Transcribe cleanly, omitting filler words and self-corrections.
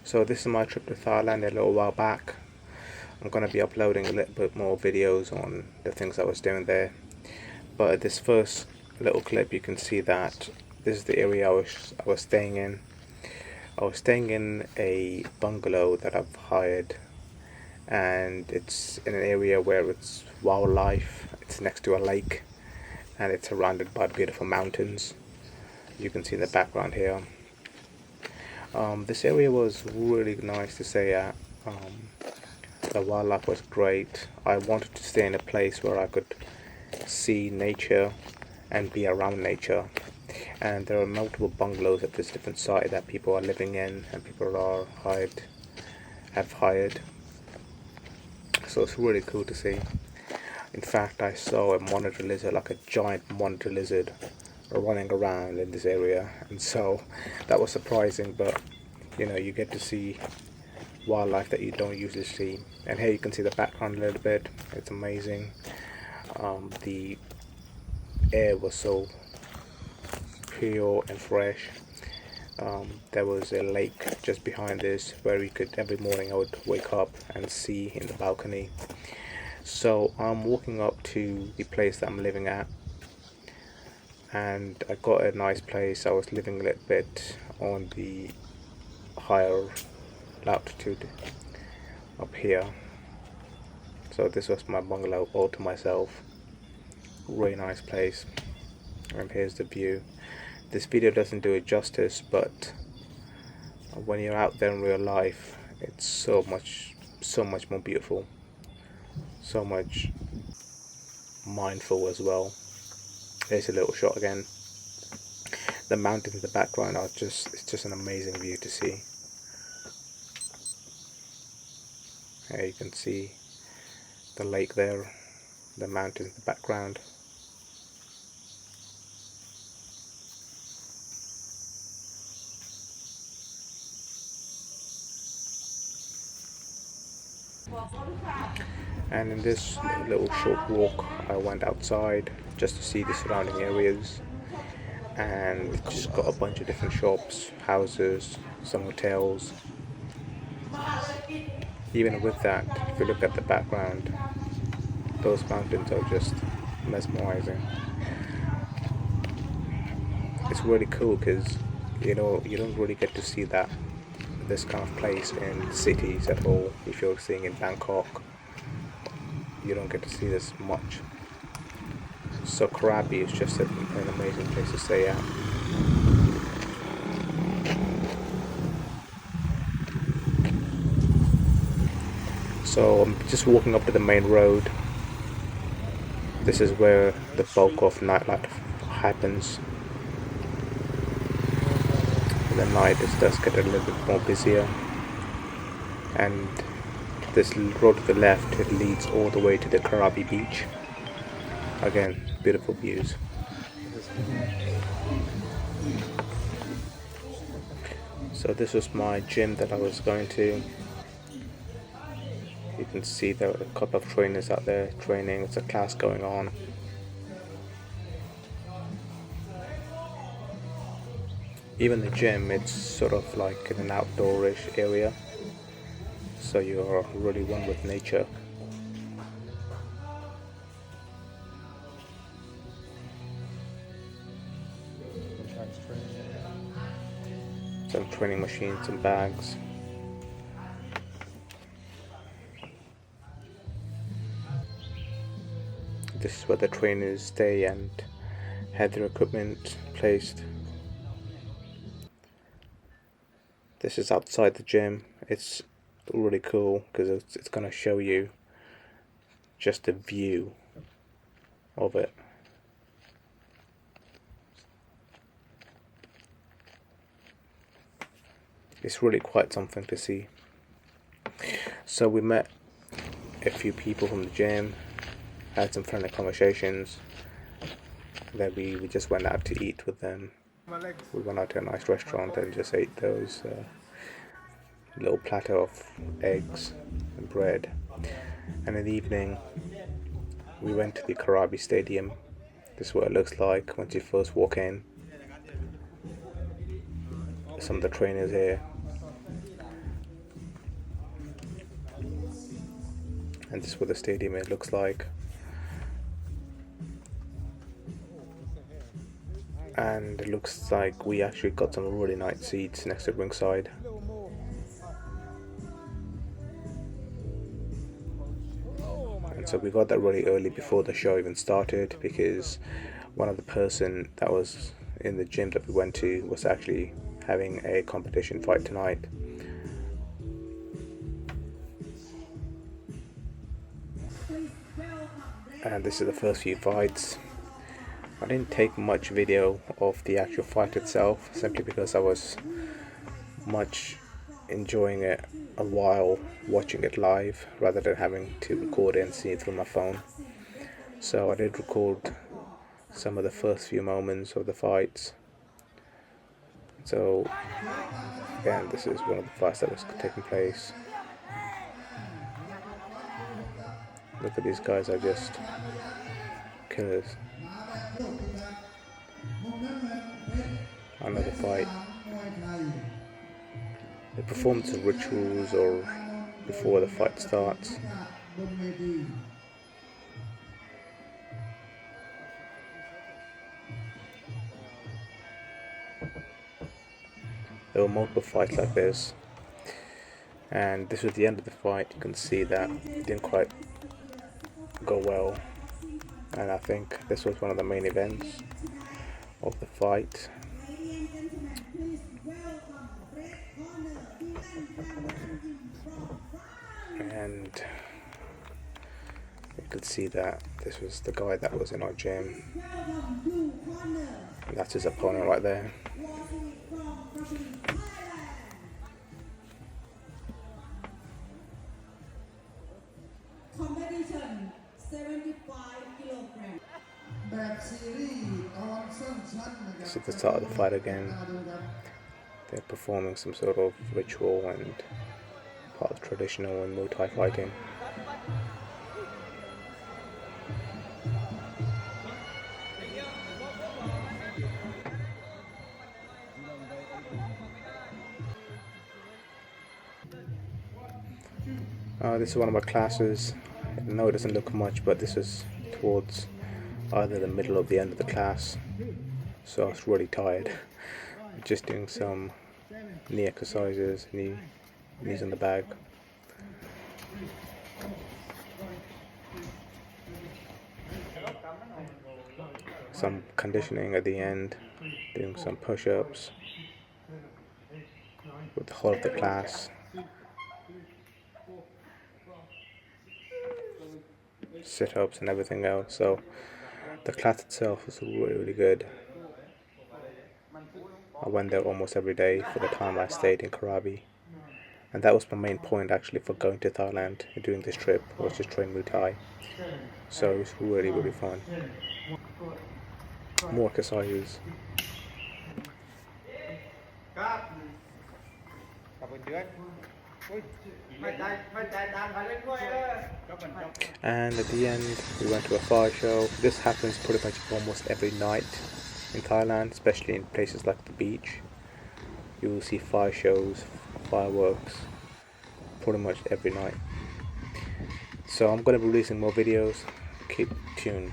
So this is my trip to Thailand a little while back. I'm going to be uploading a little bit more videos on the things I was doing there. But this first little clip, you can see that this is the area I was staying in. I was staying in a bungalow that I've hired, and it's in an area where it's wildlife. It's next to a lake, and it's surrounded by beautiful mountains. You can see in the background here. This area was really nice to stay at. The wildlife was great. I wanted to stay in a place where I could see nature and be around nature. And there are multiple bungalows at this different site that people are living in and people have hired. So it's really cool to see. In fact, I saw a monitor lizard, like a giant monitor lizard, running around in this area, and so that was surprising. But you get to see wildlife that you don't usually see. And here you can see the background a little bit. It's amazing. The air was so pure and fresh. There was a lake just behind this where we could, every morning I would wake up and see in the balcony. So I'm walking up to the place that I'm living at, and I got a nice place. I was living a little bit on the higher altitude up here. So this was my bungalow all to myself. Really nice place. And here's the view. This video doesn't do it justice, but when you're out there in real life, it's so much more beautiful, so much mindful as well. There's a little shot again. The mountains in the background are it's just an amazing view to see. Here you can see the lake there, the mountains in the background. And in this little short walk, I went outside just to see the surrounding areas, and just got a bunch of different shops, houses, some hotels. Even with that, if you look at the background, those mountains are just mesmerizing. It's really cool because you don't really get to see this kind of place in cities at all. If you're seeing in Bangkok, you don't get to see this much. So Krabi is just an amazing place to stay at. So I'm just walking up to the main road. This is where the bulk of nightlife happens. In the night it does get a little bit more busier. And this road to the left, it leads all the way to the Krabi beach. Again, beautiful views. So this was my gym that I was going to. You can see there are a couple of trainers out there training. It's a class going on. Even the gym, it's sort of like in an outdoorish area, so you're really one with nature. Some training machines and bags. This is where the trainers stay and have their equipment placed. This is outside the gym. It's really cool because it's going to show you just a view of it. It's really quite something to see. So we met a few people from the gym, had some friendly conversations. Then we just went out to eat with them. We went out to a nice restaurant and just ate those little platter of eggs and bread. And in the evening, we went to the Krabi Stadium. This is what it looks like once you first walk in. Some of the trainers here. and this is what the stadium it looks like. And it looks like we actually got some really nice seats next to ringside. And so we got that really early before the show even started, because one of the person that was in the gym that we went to was actually having a competition fight tonight. And this is the first few fights. I didn't take much video of the actual fight itself, simply because I was much enjoying it a while watching it live rather than having to record it and see it through my phone. So I did record some of the first few moments of the fights. So again, this is one of the fights that was taking place. Look at these guys, are just killers. Another fight. They perform some rituals or before the fight starts. There were multiple fights like this, and this was the end of the fight. You can see that it didn't quite go well, and I think this was one of the main events of the fight. And you could see that this was the guy that was in our gym, and that's his opponent right there. Competition 75 kilograms. This is the start of the fight again. They're performing some sort of ritual and part of traditional and Muay Thai fighting. This is one of my classes. I know it doesn't look much, but this is towards either the middle or the end of the class, so I was really tired. Just doing some knee exercises, knees in the bag. Some conditioning at the end, doing some push-ups with the whole of the class. Sit-ups and everything else. So the class itself was really good. I went there almost every day for the time I stayed in Krabi, and that was my main point actually for going to Thailand and doing this trip, was to train Muay Thai. So it was really fun. More exercises. And at the end we went to a fire show. This happens pretty much almost every night in Thailand, especially in places like the beach. You will see fire shows, fireworks pretty much every night. So I'm going to be releasing more videos. Keep tuned.